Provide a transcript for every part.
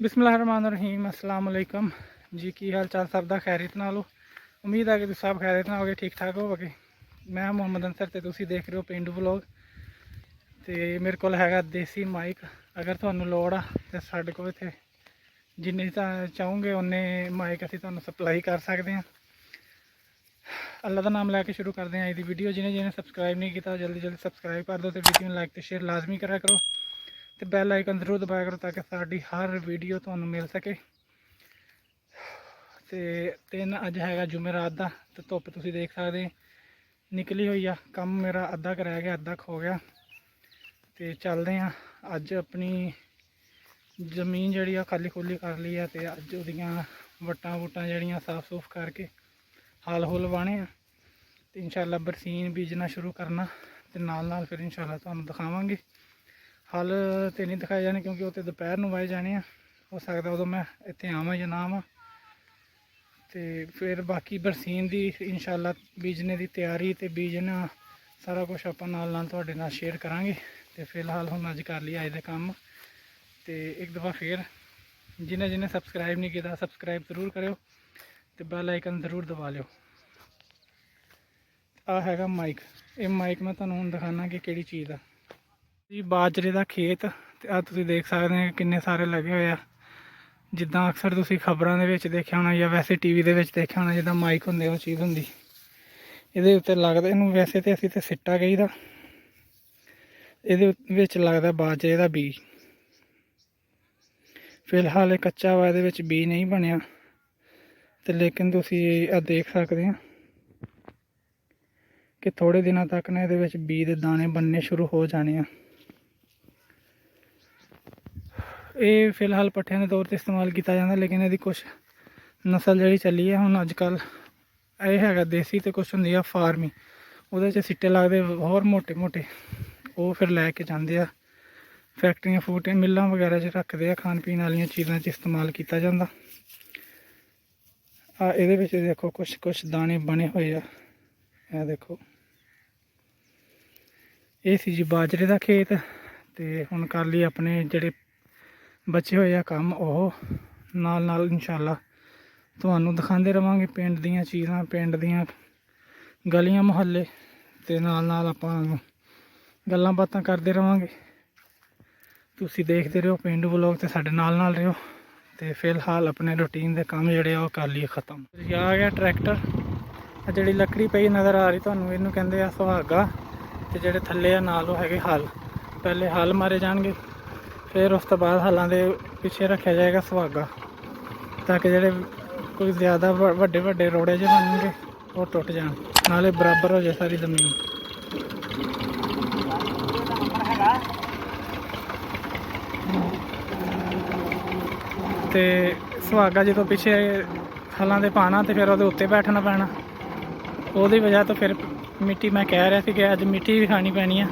बिस्मिल्लाहिर्रहमानिर्रहीम अस्सलाम वालेकुम जी। की हाल चाल सब दा खैरियत नाल हो। उम्मीद है कि तुम सब खैरियत नाल होगे, ठीक ठाक होगे। मैं मोहम्मद अंसर ते तुसी देख रहे हो पेंडू व्लॉग। तो मेरे को हैगा देसी माइक। अगर तुहानू लोड़ आ तो साडे कोल इत्थे जिन्ने चाहोगे उन्ने माइक असीं तुहानू सप्लाई कर सकते हैं। अल्लाह का नाम लैके शुरू करते हैं अज की वीडियो। जिन्हें जिन्हें सबसक्राइब नहीं किया जल्दी जल्दी सबसक्राइब कर दो। तो वीडियो में लाइक तो शेयर लाजमी करा करो। तो बैल आइकन जरूर दबाया करो ताकि साड़ी हर वीडियो तुहानू मिल सके। तो दिन अज है जुमेरात का। तो धुप तुम देख सकते निकली हुई आ। कम मेरा अद्धा क रह गया, अद्धा खो गया। तो चलते हैं अज अपनी जमीन जी खाली खुली कर ली है। तो अज वो वट्टां वुट्टां जड़ियाँ साफ सूफ करके हल हुल वाने आ। तो इंशाअल्लाह बरसीन बीजना शुरू करना। तो नाल फिर इंशाअल्लाह तुहानू दिखावांगे। हल तो नहीं दिखाए जाने क्योंकि वो तो दोपहर में वाए जाने आ। हो सकता उदों मैं इत्थे आवां या ना आवां। तो फिर बाकी बरसीन की इंशाअल्लाह बीजने की तैयारी तो बीजना सारा कुछ आप नाल तुहाडे नाल शेयर करांगे। तो फिलहाल हुण अज कर लिया अज दे काम। तो एक दफ़ा फिर जिन्हें जिन्हें सबसक्राइब नहीं किया सबसक्राइब जरूर करो। तो बैल आइकन जरूर दबा लियो। आ हैगा माइक। ये माइक मैं तुहानू हुण दिखाना कि किहड़ी चीज़ आ जी। बाजरे का खेत। तो आ तुसीं देख सकते हैं किन्ने सारे लगे हुए आ। जिद्दां अक्सर तुसीं खबरां दे विच देखिया होना या वैसे टीवी दे विच देखिया होना जिद्दां माइक हुंदे वो चीज़ हुंदी। इहदे उत्ते लगदा इहनूं वैसे तो असीं ते सिट्टा कहीदा। इहदे विच लगदा बाजरे का बीज। फिलहाल कच्चा वा, इहदे विच बीज नहीं बनिया। तो लेकिन तुसीं देख सकते हैं कि थोड़े दिनों तक ना इहदे विच बीज दे दाने बनने शुरू हो जाने आ। ये फिलहाल पट्ठियां के तौर पर इस्तेमाल किया जाता, लेकिन यदि कुछ नस्ल जी चली है हुण अजकल ये है देसी। तो कुछ होंगी आ फार्मी, वो सिट्टे लगते होर मोटे मोटे। वो फिर लैके जाते हैं फैक्ट्रियां फूटियां मिलों वगैरह च रखते हैं। खान पीन वाली चीज़ों इस्तेमाल किया जाता। ये देखो कुछ कुछ दाने बने हुए आ। देखो ये सी जी बाजरे का खेत। तो हुण कर लिए अपने जेडे बचे हुए आ काम वो नाल इंशाअल्लाह तुहानू दिखाते रवांगे पिंड दीयां चीज़ां, पिंड दीयां गलियां मुहल्ले। तो नाल आपां गल्लां बातां करते रवांगे। तुसीं देखते रहो पेंडू व्लॉग ते साडे नाल रहो। तो फिलहाल अपने रूटीन के काम जोड़े वो कर लिए खत्म। आ गया ट्रैक्टर। जी लकड़ी पई नज़र आ रही तुहानू इनू कहते हैं सुहागा। तो जोड़े थले नाल वो है हल। पहले हल मारे जाएंगे फिर उस तो बाद हलों के पिछे रखा जाएगा सुहागा ताकि जोड़े कोई ज़्यादा वड्डे वड्डे रोड़े जो बनगे वो टुट जाए नाले बराबर हो जाए सारी जमीन। तो सुहागा जो पिछे हलों के पाना तो फिर वो उत्ते बैठना पैना। वो वजह तो फिर मिट्टी मैं कह रहा था कि अज मिट्टी भी खानी पैनी है।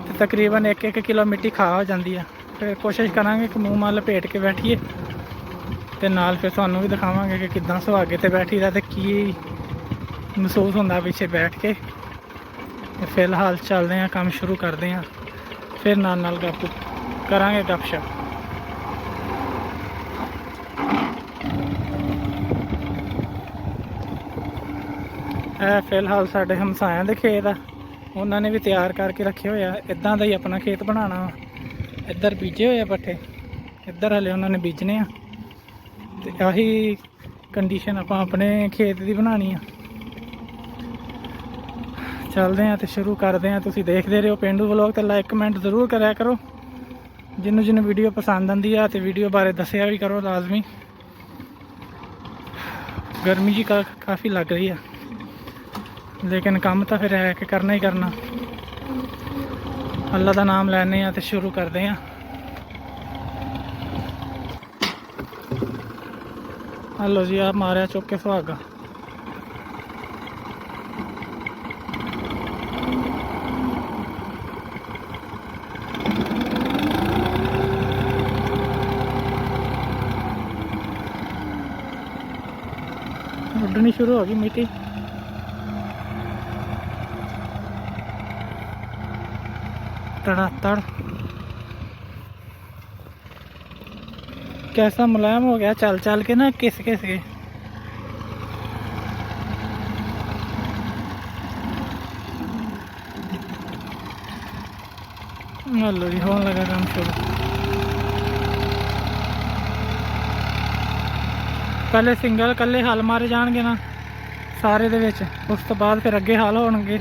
तो तकरीबन 1-1 किलो मिट्टी खा हो जाती है। फिर कोशिश करांगे कि मूँह माल लपेट के बैठिए। तो नाल फिर तुहानू भी दिखावांगे कि किद्दां सुहागे ते बैठी दा ते की महसूस होंदा पिछे बैठ के। तो फिलहाल चलते हैं काम शुरू करते हैं। फिर नाल गप करांगे गपशप। फिलहाल साडे हमसायां दे खेत आ, उन्होंने भी तैयार करके रखे हुए आ। इदां दा ही अपना खेत बनाना। इधर बीजे हुए पट्ठे, इधर हले उन्होंने बीजने आ। तो आही कंडीशन आप अपने खेत की बनानी है। चलते हैं तो शुरू करते हैं। तुसीं देखते रहो पेंडू व्लॉग। तो लाइक कमेंट जरूर कराया करो। जिन्हों जिन्होंने वीडियो पसंद आती है तो वीडियो बारे दसिया भी करो लाजमी। गर्मी जी काफ़ी लग रही है, लेकिन काम तो फिर है कि करना ही करना। अल्लाह का नाम लैने तो शुरू करते हैं। हलो जी आप मारिया चुक के सुहागा। उड़नी शुरू हो गई मिट्टी। तड़ातड़ कैसा मुलायम हो गया चल चल के ना, किस के। लो जी होने लगा काम शुरू। पहले सिंगल कल्ले हल मारे जाएंगे ना सारे दे विच, उस तो बाद फिर अगे हल होणगे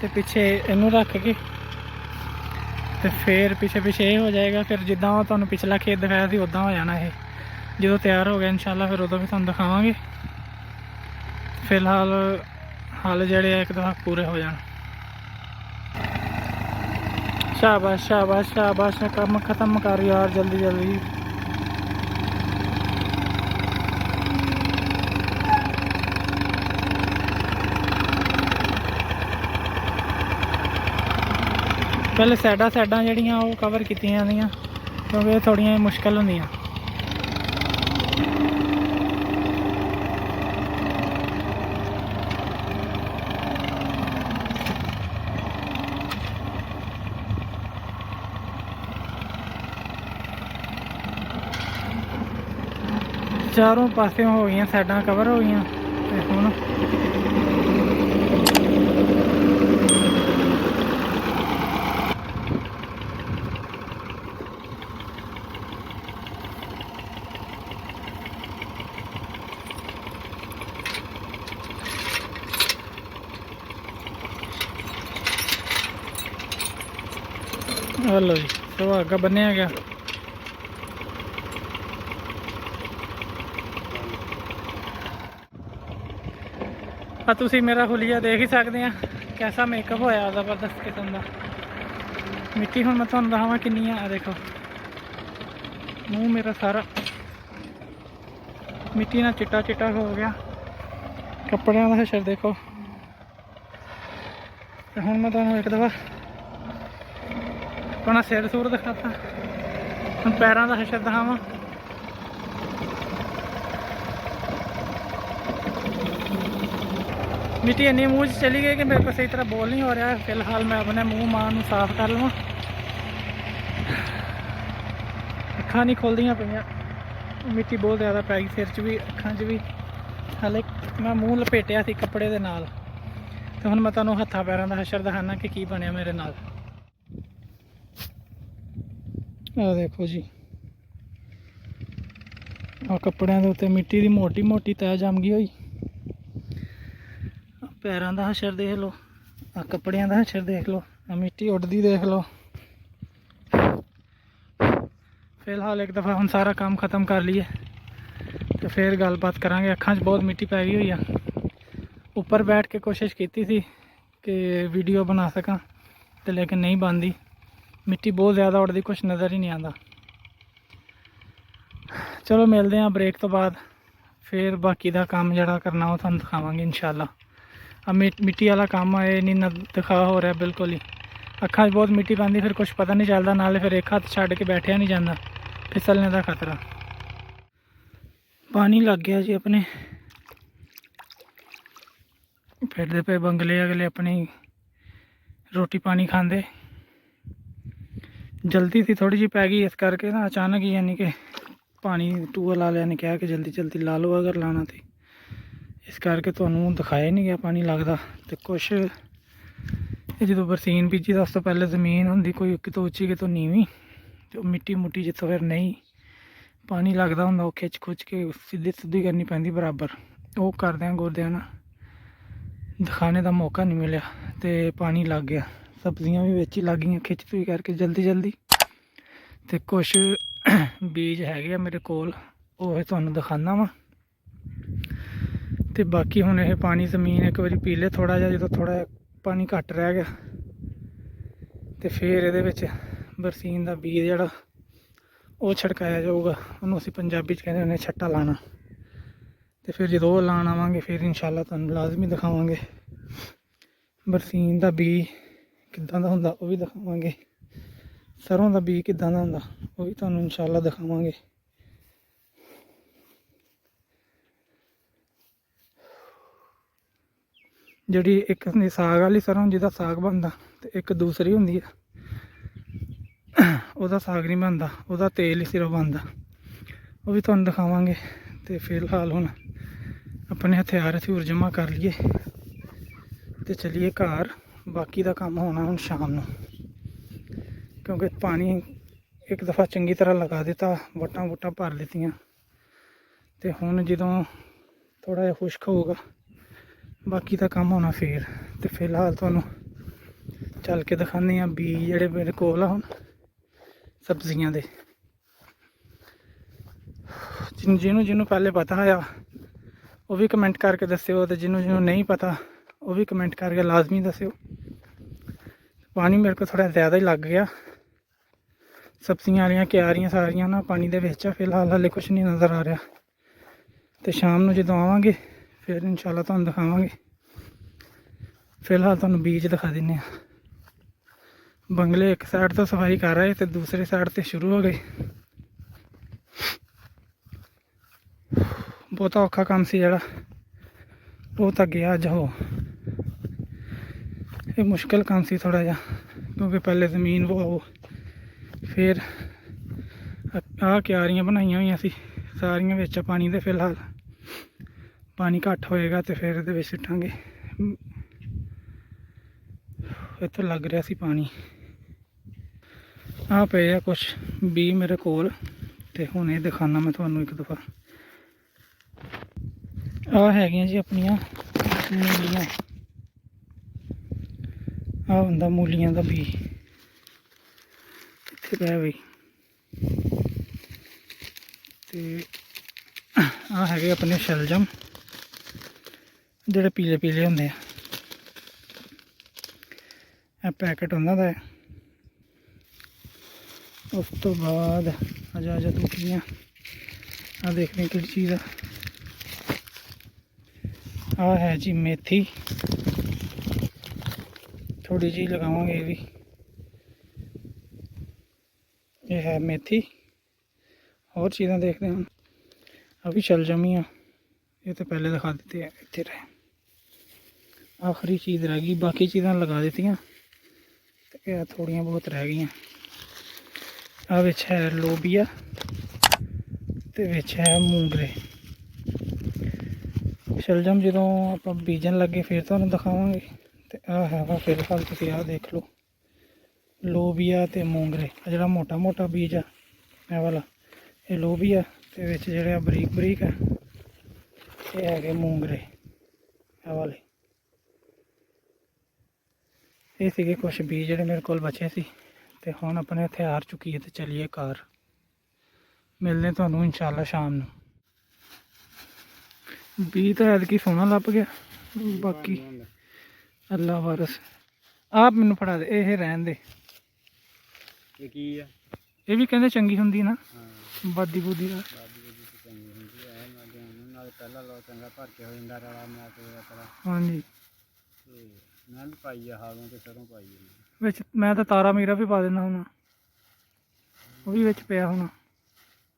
ते पिछे इनू रख के ते फिर पिछे पिछे ये हो जाएगा। फिर जिदा तुहानू पिछला खेत दिखाया सी उदा हो जाना है। जो तैयार हो गया इंशाल्लाह फिर उदों भी तुहानू दिखावांगे। फिलहाल हल जड़े एक दफा पूरे हो जाए। शाबाश शाबाश शाबाश, काम खत्म कर यार जल्दी जल्दी। पहले साइडा साइडा जड़ियाँ वो कवर कीतियां जांदियां क्योंकि थोड़ियां मुश्किल होंदियां। चारों पासे हो गई साइडा कवर हो गई हुण लो जी सुहागा बन्निया गया। तुसी मेरा हुलिया देख ही सकते हैं कैसा मेकअप होया जबरदस्त किस्म का। मिट्टी हुण मैं तुहानू दखावां किन्नी आ, देखो मुँह मेरा सारा मिट्टी ना चिट्टा चिट्टा हो गया। कपड़ियां का हशर देखो। हुण मैं तुहानू एक दफा अपना सिर सूर दिखाता, हम पैरों का हशर दिखावा। मिट्टी इन्नी मूँह च चली गई कि मेरे को सही तरह बोल नहीं हो रहा है। फिलहाल मैं अपने मुँह मां साफ कर लवां। अखां नहीं खोलदियां पईयां, मिट्टी बहुत ज़्यादा पै गई सिर च भी अखां च भी। हाले मैं मूँह लपेटिया सी कपड़े दे नाल, तो हुण मैं तुहानू हत्थां पैरां दा हशर दिखाना कि की बनिया मेरे नाल। आ देखो जी आ कपड़ियां दे उत्ते मिट्टी दी मोटी मोटी तै जम गई होई। पैरां दा हशर देख लो, आ कपड़ियां दा हशर देख लो, आ मिट्टी उड़दी देख लो। फिलहाल एक दफ़ा हम सारा काम ख़त्म कर लिए तो फिर गलबात करांगे। अखां च बहुत मिट्टी पै गई हुई है। ऊपर बैठ के कोशिश की थी कि वीडियो बना सकां तो लेकिन नहीं बनती, मिट्टी बहुत ज़्यादा उड़दी, कुछ नज़र ही नहीं आता। चलो मिलते हैं ब्रेक तो बाद, फिर बाकी का काम जड़ा करना वो तुहानू दिखावांगे इंशाल्लाह। अब मिट्टी वाला काम है नहीं ना दिखा हो रहा बिल्कुल ही। अखां बहुत मिट्टी पैंदी फिर कुछ पता नहीं चलता, नाले फिर एक हाथ छड्ड के बैठा नहीं जाता, फिसलने का खतरा। पानी लग गया जी अपने, फिरते पे बंगले अगले अपनी रोटी पानी खाते। जल्दी थी थोड़ी जी पै गई इस करके ना अचानक ही, यानी कि पानी टूअल वाले ने कहा कि जल्दी जल्दी ला लो अगर लाना तो, इस करके तुहानू दिखाया नहीं गया पानी लगता। तो कुछ जो बरसीन बीजी तो उस तो पहले जमीन होंगी कोई कितों उच्ची कितों नीवी, तो मिट्टी मुट्टी जितों फिर नहीं पानी लगता होंगे खिच खुच के सीधी सीधी करनी पैंदी बराबर। वो करद्या गुरद्या ना दिखाने का मौका नहीं मिला तो पानी लग गया। सब्जियां भी विच ही लग गई खिच तुई करके जल्दी जल्दी। तो कुछ बीज है मेरे कोल, वो तुहानू दिखाना वा। तो बाकी हुण यह पानी जमीन एक बार पी ले थोड़ा जिहा, जो थोड़ा पानी घट रह गया तो फिर ये बरसीन का बीज जड़ा वो छिड़काया जाऊगा। उन्होंने असीं पंजाबी कहते हैं छट्टा लाना। तो फिर जो लाण आवांगे फिर इंशाल्लाह तुहानू लाजमी दिखावांगे। बरसीन का बीज किदां दा हुंदा वो भी दिखावांगे, सरों का बीज किदां दा हुंदा वो भी तुहानू इंशाल्लाह दिखावांगे। जिहड़ी एक साग वाली सरों जिहदा साग बनता, तो एक दूसरी हुंदी है उसदा साग नहीं बनता, उसदा तेल ही सिर्फ बनता। ਉਹ ਵੀ ਤੁਹਾਨੂੰ ਦਿਖਾਵਾਂਗੇ। ਤੇ ਫਿਲਹਾਲ ਹੁਣ ਆਪਣੇ ਹਥਿਆਰ ਹਥਿਊਰ ਜਮ੍ਹਾਂ ਕਰ ਲਈਏ ਤੇ ਚਲੀਏ ਘਰ। ਬਾਕੀ ਦਾ ਕੰਮ ਹੋਣਾ ਹੁਣ ਸ਼ਾਮ ਨੂੰ, ਕਿਉਂਕਿ ਪਾਣੀ ਇੱਕ ਦਫਾ ਚੰਗੀ ਤਰ੍ਹਾਂ ਲਗਾ ਦਿੱਤਾ, ਵੱਟਾਂ ਵੁੱਟਾਂ ਭਰ ਲਿੱਤੀਆਂ। ਤੇ ਹੁਣ ਜਦੋਂ ਥੋੜ੍ਹਾ ਜਿਹਾ ਖੁਸ਼ਕ ਹੋਊਗਾ ਬਾਕੀ ਦਾ ਕੰਮ ਹੋਣਾ ਫੇਰ। ਤੇ ਫਿਲਹਾਲ ਤੁਹਾਨੂੰ ਚੱਲ ਕੇ ਦਿਖਾਉਂਦੇ ਹਾਂ ਬੀਜ ਜਿਹੜੇ ਮੇਰੇ ਕੋਲ ਆ ਹੁਣ ਸਬਜ਼ੀਆਂ ਦੇ। ਜਿਹਨੂੰ ਪਹਿਲੇ ਪਤਾ ਹੋਇਆ ਉਹ ਵੀ ਕਮੈਂਟ ਕਰਕੇ ਦੱਸਿਓ, ਤੇ ਜਿਹਨੂੰ ਨਹੀਂ ਪਤਾ ਉਹ ਵੀ ਕਮੈਂਟ ਕਰਕੇ ਲਾਜ਼ਮੀ ਦੱਸਿਓ। ਪਾਣੀ ਮੇਰੇ ਕੋਲ ਥੋੜ੍ਹਾ ਜ਼ਿਆਦਾ ਹੀ ਲੱਗ ਗਿਆ, ਸਬਜ਼ੀਆਂ ਵਾਲੀਆਂ ਕਿਆਰੀਆਂ ਸਾਰੀਆਂ ਨਾ ਪਾਣੀ ਦੇ ਵਿੱਚ ਆ। ਫਿਲਹਾਲ ਹਾਲੇ ਕੁਛ ਨਹੀਂ ਨਜ਼ਰ ਆ ਰਿਹਾ, ਤੇ ਸ਼ਾਮ ਨੂੰ ਜਦੋਂ ਆਵਾਂਗੇ ਫਿਰ ਇਨਸ਼ਾਅੱਲਾ ਤੁਹਾਨੂੰ ਦਿਖਾਵਾਂਗੇ। ਫਿਲਹਾਲ ਤੁਹਾਨੂੰ ਬੀਜ ਦਿਖਾ ਦਿੰਦੇ ਹਾਂ। ਬੰਗਲੇ ਇੱਕ ਸਾਈਡ ਤੋਂ ਸਫਾਈ ਕਰ ਰਹੇ ਤੇ ਦੂਸਰੀ ਸਾਈਡ ਤੇ ਸ਼ੁਰੂ ਹੋ ਗਏ। ਬਹੁਤਾ ਔਖਾ ਕੰਮ ਸੀ ਜਿਹੜਾ, ਉਹ ਤਾਂ ਗਿਆ ਅੱਜ ਹੋ। ਇਹ ਮੁਸ਼ਕਿਲ ਕੰਮ ਸੀ ਥੋੜ੍ਹਾ ਜਿਹਾ, ਕਿਉਂਕਿ ਪਹਿਲੇ ਜ਼ਮੀਨ ਵਾਹੋ, ਫਿਰ ਆਹ ਕਿਆਰੀਆਂ ਬਣਾਈਆਂ ਹੋਈਆਂ ਸੀ ਸਾਰੀਆਂ ਵਿੱਚ ਪਾਣੀ ਦੇ। ਫਿਲਹਾਲ ਪਾਣੀ ਘੱਟ ਹੋਏਗਾ ਤੇ ਫਿਰ ਇਹਦੇ ਵਿੱਚ ਸਿੱਟਾਂਗੇ। ਇੱਥੇ ਲੱਗ ਰਿਹਾ ਸੀ ਪਾਣੀ। ਆਹ ਪਏ ਆ ਕੁਛ ਬੀਜ ਮੇਰੇ ਕੋਲ, ਤੇ ਹੁਣ ਇਹ ਦਿਖਾਉਣਾ ਮੈਂ ਤੁਹਾਨੂੰ ਇੱਕ ਦਫਾ। ਆਹ ਹੈਗੀਆਂ ਜੀ ਆਪਣੀਆਂ ਮੂਲੀਆਂ। ਆਹ ਹੁੰਦਾ ਮੂਲੀਆਂ ਦਾ ਬੀਜ, ਇੱਥੇ ਪਿਆ ਬਈ। ਤੇ ਆਹ ਹੈਗੇ ਆਪਣੇ ਸ਼ਲਜਮ, ਜਿਹੜੇ ਪੀਲੇ ਪੀਲੇ ਹੁੰਦੇ ਆ। ਇਹ ਪੈਕਟ ਉਹਨਾਂ ਦਾ ਹੈ। ਉਸ ਤੋਂ ਬਾਅਦ ਆ ਦੂਜੀਆਂ, ਆਹ ਦੇਖਦੇ ਕਿਹੜੀ ਚੀਜ਼ ਆ। ਆਹ ਹੈ ਜੀ ਮੇਥੀ, ਥੋੜੀ ਜਿਹੀ ਲਗਾਵਾਂਗੇ ਇਹ ਵੀ। ਇਹ ਹੈ ਮੇਥੀ। ਹੋਰ ਚੀਜ਼ਾਂ ਦੇਖਦੇ ਹਾਂ। ਆ ਵੀ ਸ਼ਲਜਮ ਹੀ ਆ, ਇਹ ਤਾਂ ਪਹਿਲੇ ਦਿਖਾ ਦਿੱਤੇ ਆ। ਇੱਥੇ ਰਹੇ ਆਖਰੀ ਚੀਜ਼ ਰਹਿ ਗਈ, ਬਾਕੀ ਚੀਜ਼ਾਂ ਲਗਾ ਦਿੱਤੀਆਂ ਤੇ ਇਹ ਥੋੜੀਆਂ ਬਹੁਤ ਰਹਿ ਗਈਆਂ। ਆ ਵਿੱਚ ਹੈ ਲੋਬੀਆ ਤੇ ਵਿੱਚ ਹੈ ਮੂੰਗਰੇ। ਸ਼ਲਜਮ ਜਦੋਂ ਆਪਾਂ ਬੀਜਣ ਲੱਗੇ ਫਿਰ ਤੁਹਾਨੂੰ ਦਿਖਾਵਾਂਗੇ। ਤੇ ਆਹ ਹੈਗਾ ਫਿਲਹਾਲ ਤੁਸੀਂ ਆਹ ਦੇਖ ਲਓ, ਲੋਬੀਆ ਤੇ ਮੂੰਗਰੇ। ਆ ਜਿਹੜਾ ਮੋਟਾ ਮੋਟਾ ਬੀਜ ਆ ਇਹ ਵਾਲਾ, ਇਹ ਲੋਬੀਆ, ਤੇ ਵਿੱਚ ਜਿਹੜੇ ਆ ਬਰੀਕ ਬਰੀਕ ਆ ਇਹ ਹੈਗੇ ਮੂੰਗਰੇ ਇਹ ਵਾਲੇ। ਇਹ ਸੀਗੇ ਕੁਛ ਬੀਜ ਜਿਹੜੇ ਮੇਰੇ ਕੋਲ ਬਚੇ ਸੀ। ਤੇ ਹੁਣ ਆਪਣੇ ਹਥਿਆਰ ਚੁੱਕੀਏ ਤੇ ਚਲੀਏ ਘਰ। ਮਿਲਦੇ ਤੁਹਾਨੂੰ ਇਨਸ਼ਾਅੱਲਾ ਸ਼ਾਮ ਨੂੰ। ਬੀਜ ਤਾਂ ਐਤਕੀ ਸੋਹਣਾ ਲੱਭ ਗਿਆ, ਬਾਕੀ ਅੱਲਾ ਵਾਰਸ। ਆਪ ਮੈਨੂੰ ਫੜਾ ਦੇ, ਇਹ ਰਹਿਣ ਦੇ। ਇਹ ਕੀ ਆ? ਇਹ ਵੀ ਕਹਿੰਦੇ ਚੰਗੀ ਹੁੰਦੀ ਨਾ, ਬਾਦੀ ਬੂਦੀ ਦਾ। ਪਹਿਲਾਂ ਲੋ ਚੰਗਾ ਭਰ ਕੇ ਹੋ ਜਾਂਦਾ ਰਲਾ ਮਿਲਾ ਕੇ ਤਰ੍ਹਾਂ। ਹਾਂਜੀ, ਤੇ ਮੈਂ ਵੀ ਪਾਈ ਆ ਹਾਲੋਂ ਤੇ ਸਰੋਂ ਪਾਈ ਆ ਵਿੱਚ। ਮੈਂ ਤਾਂ ਤਾਰਾ ਮੀਰਾ ਵੀ ਪਾ ਦਿੰਦਾ ਹੁਣ, ਉਹ ਵੀ ਵਿੱਚ ਪਿਆ ਹੋਣਾ।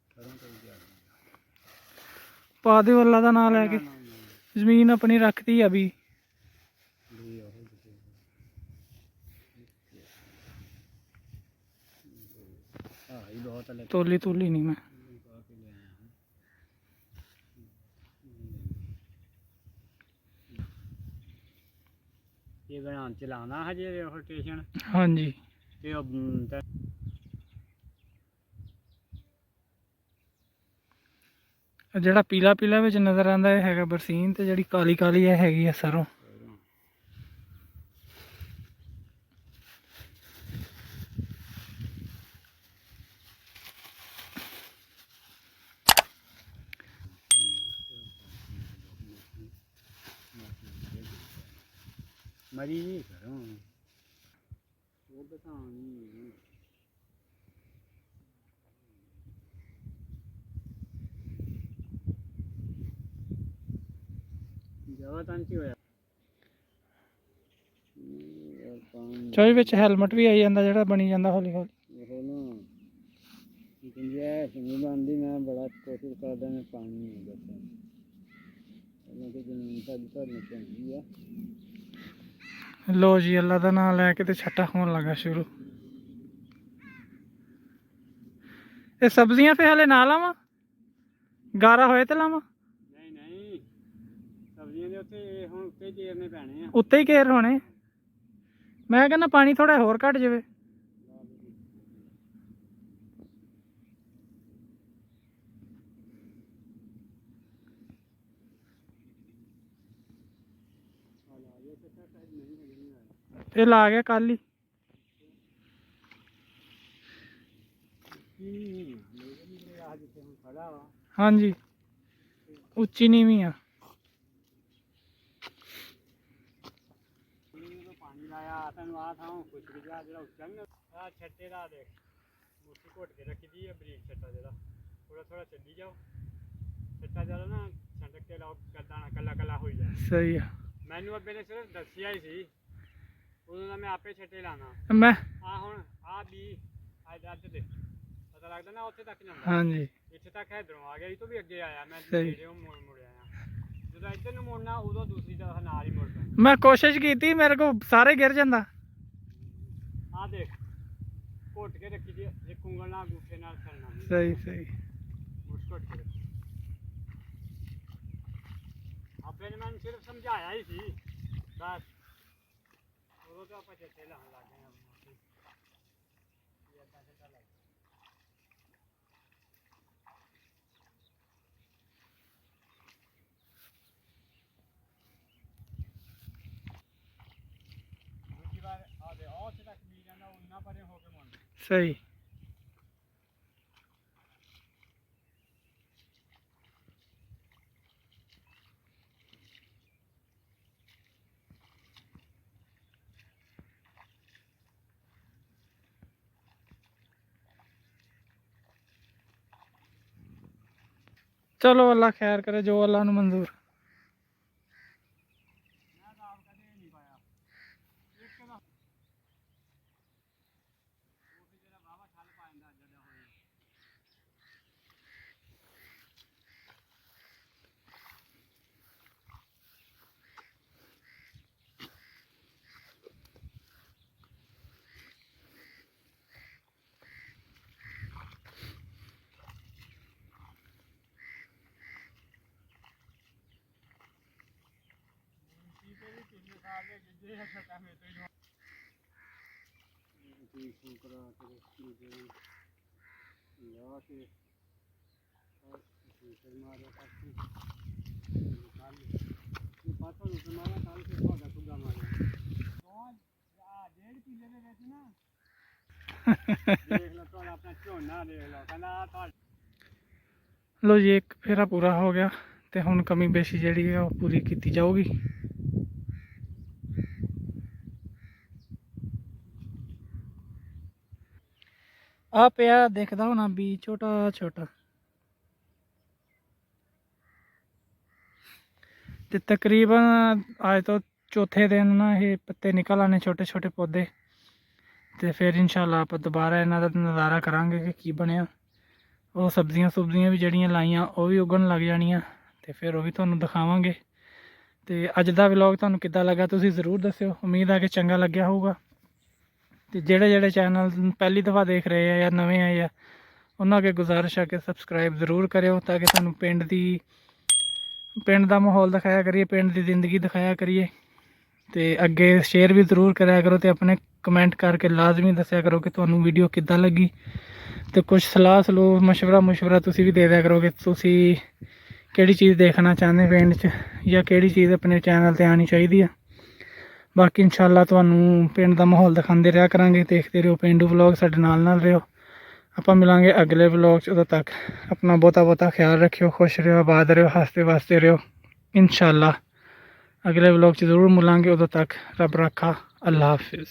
ਸਰੋਂ ਤੇ ਵੀ ਤਿਆਰ ਪਾ ਦਿਓ ਅੱਲਾ ਦਾ ਨਾਂ ਲੈ ਕੇ। ਜ਼ਮੀਨ ਆਪਣੀ ਰੱਖਤੀ ਆ ਵੀ। ਤੋਲੀ ਤੋਲੀ ਨਹੀਂ ਮੈਂ। ਇਹ ਬਣਾਉਣ ਚਲਾਉਣਾ ਹਜੇ ਉਹ ਸਟੇਸ਼ਨ। ਹਾਂਜੀ, ਤੇ ਉਹ ਜਿਹੜਾ ਪੀਲਾ ਪੀਲਾ ਵਿੱਚ ਨਜ਼ਰ ਆਉਂਦਾ ਇਹ ਹੈਗਾ ਬਰਸੀਨ, ਤੇ ਜਿਹੜੀ ਕਾਲੀ ਕਾਲੀ ਇਹ ਹੈਗੀ ਆ ਸਰੋਂ। ਮਰੀ ਨਹੀਂ ਸਰੋਂ ਉਹ ਬਤਾਉਣੀ। ਜਵਾ ਤਾਂ ਕੀ ਹੋਇਆ? ਚਾਹੇ ਵਿੱਚ ਹੈਲਮਟ ਵੀ ਆਈ ਜਾਂਦਾ, ਜਿਹੜਾ ਬਣੀ ਜਾਂਦਾ ਹੌਲੀ ਹੌਲੀ। ਉਹ ਨਾ ਗੁੰਜਾਇਸ਼ ਨਹੀਂ ਬਣਦੀ। ਮੈਂ ਬੜਾ ਕੋਸ਼ਿਸ਼ ਕਰਦਾ ਮੈਂ ਪਾਣੀ ਨਹੀਂ ਬਚਾ। ਉਹਨਾਂ ਦੀ ਜ਼ਮੀਨ ਸਾਡੀ ਭਰਨੀ ਪੈਂਦੀ ਆ। ਲੋ ਜੀ, ਅੱਲਾ ਦਾ ਨਾਮ ਲੈ ਕੇ ਤੇ ਛੱਟਾ ਹੋਣ ਲੱਗਾ ਸ਼ੁਰੂ। ਇਹ ਸਬਜ਼ੀਆਂ ਤੇ ਹਲੇ ਨਾ ਲਾਵਾਂ। ਗਾਰਾ ਹੋਏ ਤੇ ਲਾਵਾਂ? ਨਹੀਂ ਨਹੀਂ, ਸਬਜ਼ੀਆਂ ਦੇ ਉੱਤੇ ਹੁਣ ਉੱਤੇ ਚੀਰਨੇ ਪੈਣੇ ਆ। ਉੱਤੇ ਹੀ ਘੇਰ ਹੋਣੇ। ਮੈਂ ਕਹਿੰਦਾ ਪਾਣੀ ਥੋੜਾ ਹੋਰ ਘਟ ਜਾਵੇ। ਇਹ ਲਾ ਗਿਆ ਕੱਲ ਹੀ। ਹਾਂਜੀ ਉੱਚੀ ਨੀਵੀਂ ਆ। ਪਾਣੀ ਲਾਇਆ ਤੈਨੂੰ ਆ ਥਾਂ ਕੁਝ ਵੀ ਜਿਹੜਾ ਉੱਚਾ ਨਹੀਂ ਆ ਛੱਟੇ ਦਾ ਦੇਖ, ਮੁੱਠੀ ਘੁੱਟ ਕੇ ਰੱਖੀ ਦੀ ਆ ਬਰੀਕ ਛੱਟਾ ਜਿਹੜਾ, ਥੋੜਾ ਥੋੜਾ ਚੱਲੀ ਜਾਓ। ਛੱਟਾ ਜਿਹੜਾ ਨਾ ਛੰਡਕ ਕੇ ਲਾਓ, ਕੱਲਾ ਕੱਲਾ ਕੱਲਾ ਹੋਈ ਜਾ। ਸਹੀ ਆ। ਮੈਨੂੰ ਅੱਬੇ ਨੇ ਸਿਰਫ ਦੱਸਿਆ ਹੀ ਸੀ, ਉਦੋਂ ਦਾ ਮੈਂ ਆਪੇ ਛੱਟੇ ਲਾਣਾ। ਮੈਂ ਆ ਹੁਣ ਆ ਵੀ ਅੱਜ ਦੇ ਪਤਾ ਲੱਗਦਾ ਨਾ ਉੱਥੇ ਤੱਕ ਜਾਂਦਾ। ਹਾਂਜੀ ਇੱਥੇ ਤੱਕ ਇਧਰੋਂ ਆ ਗਿਆ, ਇਹ ਤੋਂ ਵੀ ਅੱਗੇ ਆਇਆ। ਮੈਂ ਸਹੀ। ਜਿਹੜੇ ਉਹ ਮੁੜ ਆਇਆ, ਜਦੋਂ ਇੱਧਰ ਨੂੰ ਮੁੜਨਾ ਉਦੋਂ ਦੂਸਰੀ ਤਰਫ ਨਾਲ ਹੀ ਮੁੜ ਪੈਣਾ। ਮੈਂ ਕੋਸ਼ਿਸ਼ ਕੀਤੀ, ਮੇਰੇ ਕੋਲ ਸਾਰੇ ਗਿਰ ਜਾਂਦਾ। ਆ ਦੇਖ ਘੁੱਟ ਕੇ ਰੱਖੀ ਦੀ, ਇੱਕ ਉਂਗਲ ਨਾਲ ਅੰਗੂਠੇ ਨਾਲ ਛੱਡਣਾ। ਸਹੀ ਸਹੀ। ਮੁੱਠ ਘੁੱਟ ਕੇ ਰੱਖੀ। ਆਪੇ ਨੇ ਮੈਨੂੰ ਸਿਰਫ ਸਮਝਾਇਆ ਹੀ ਸੀ ਬਸ, ਉਦੋਂ ਤੋਂ ਆਪਾਂ ਛੱਟੇ ਲਾਉਣ ਲੱਗ ਗਏ। ਦੂਜੀ ਵਾਰ ਆ ਦੇ ਉੱਥੇ ਤੱਕ ਵੀ ਜਾਂਦਾ, ਉਹਨਾਂ ਪਰੇ ਹੋ ਕੇ ਮੁੜਨਾ। ਸਹੀ। ਚਲੋ ਅੱਲਾ ਖੈਰ ਕਰੇ, ਜੋ ਅੱਲਾ ਨੂੰ ਮਨਜ਼ੂਰ। ਮੈਂ ਤਾਂ ਆਪ ਕਦੇ ਨਹੀਂ ਪਾਇਆ ਇੱਕ ਦਾ, ਉਹ ਵੀ ਜਿਹੜਾ ਬਾਬਾ ਠੱਲ ਪਾ ਜਾਂਦਾ ਜਦਾ ਹੋਏ। ਲੋ ਜੀ, ਇੱਕ ਫੇਰਾ ਪੂਰਾ ਹੋ ਗਿਆ ਤੇ ਹੁਣ ਕਮੀ ਬੇਸ਼ੀ ਜਿਹੜੀ ਹੈ ਉਹ ਪੂਰੀ ਕੀਤੀ ਜਾਊਗੀ। ਆ ਪਿਆ ਦਿਖਦਾ ਹੋਣਾ ਵੀ ਛੋਟਾ ਛੋਟਾ, ਤੇ ਤਕਰੀਬਨ ਅੱਜ ਤੋਂ ਚੌਥੇ ਦਿਨ ਨਾ ਇਹ ਪੱਤੇ ਨਿਕਲ ਆਣੇ, ਛੋਟੇ ਛੋਟੇ ਪੌਦੇ। ਤੇ ਫਿਰ ਇਨਸ਼ਾਅੱਲਾ ਆਪਾਂ ਦੁਬਾਰਾ ਇਹਨਾਂ ਦਾ ਨਜ਼ਾਰਾ ਕਰਾਂਗੇ ਕਿ ਕੀ ਬਣਿਆ। ਉਹ ਸਬਜ਼ੀਆਂ ਸੁਬਜ਼ੀਆਂ ਵੀ ਜਿਹੜੀਆਂ ਲਾਈਆਂ ਉਹ ਵੀ ਉੱਗਣ ਲੱਗ ਜਾਣੀਆਂ, ਤੇ ਫਿਰ ਉਹ ਵੀ ਤੁਹਾਨੂੰ ਦਿਖਾਵਾਂਗੇ। ਤੇ ਅੱਜ ਦਾ ਵਲੌਗ ਤੁਹਾਨੂੰ ਕਿੱਦਾਂ ਲੱਗਾ ਤੁਸੀਂ ਜ਼ਰੂਰ ਦੱਸਿਓ। ਉਮੀਦ ਆ ਕਿ ਚੰਗਾ ਲੱਗਿਆ ਹੋਊਗਾ। ਤੇ ਜਿਹੜੇ ਚੈਨਲ ਪਹਿਲੀ ਦਫਾ ਦੇਖ ਰਹੇ ਆ ਜਾਂ ਨਵੇਂ ਆਏ ਆ, ਉਹਨਾਂ ਅੱਗੇ ਗੁਜ਼ਾਰਿਸ਼ ਆ ਕਿ ਸਬਸਕ੍ਰਾਈਬ ਜ਼ਰੂਰ ਕਰਿਓ, ਤਾਂ ਕਿ ਤੁਹਾਨੂੰ ਪਿੰਡ ਦਾ ਮਾਹੌਲ ਦਿਖਾਇਆ ਕਰੀਏ, ਪਿੰਡ ਦੀ ਜ਼ਿੰਦਗੀ ਦਿਖਾਇਆ ਕਰੀਏ। ਤੇ ਅੱਗੇ ਸ਼ੇਅਰ ਵੀ ਜ਼ਰੂਰ ਕਰਿਆ ਕਰੋ, ਤੇ ਆਪਣੇ ਕਮੈਂਟ ਕਰਕੇ ਲਾਜ਼ਮੀ ਦੱਸਿਆ ਕਰੋ ਕਿ ਤੁਹਾਨੂੰ ਵੀਡੀਓ ਕਿੱਦਾਂ ਲੱਗੀ। ਤੇ ਕੁਝ ਸਲਾਹ ਮਸ਼ਵਰਾ ਤੁਸੀਂ ਵੀ ਦੇ ਦਿਆ ਕਰੋ ਕਿ ਤੁਸੀਂ ਕਿਹੜੀ ਚੀਜ਼ ਦੇਖਣਾ ਚਾਹੁੰਦੇ ਪਿੰਡ 'ਚ, ਜਾਂ ਕਿਹੜੀ ਚੀਜ਼ ਆਪਣੇ ਚੈਨਲ 'ਤੇ ਆਉਣੀ ਚਾਹੀਦੀ ਆ। ਬਾਕੀ ਇਨਸ਼ਾਅੱਲਾ ਤੁਹਾਨੂੰ ਪਿੰਡ ਦਾ ਮਾਹੌਲ ਦਿਖਾਉਂਦੇ ਰਿਹਾ ਕਰਾਂਗੇ। ਦੇਖਦੇ ਰਹੋ ਪੇਂਡੂ ਵਲੌਗ, ਸਾਡੇ ਨਾਲ ਰਹੋ। ਆਪਾਂ ਮਿਲਾਂਗੇ ਅਗਲੇ ਵਲੌਗ 'ਚ। ਉਦੋਂ ਤੱਕ ਆਪਣਾ ਬਹੁਤਾ ਖਿਆਲ ਰੱਖਿਓ, ਖੁਸ਼ ਰਹੋ, ਆਬਾਦ ਰਹੋ, ਹੱਸਦੇ ਵਸਦੇ ਰਹੋ। ਇਨਸ਼ਾਅੱਲਾ ਅਗਲੇ ਵਲੌਗ 'ਚ ਜ਼ਰੂਰ ਮਿਲਾਂਗੇ। ਉਦੋਂ ਤੱਕ ਰੱਬ ਰਾਖਾ। ਅੱਲਾ ਹਾਫਿਜ਼।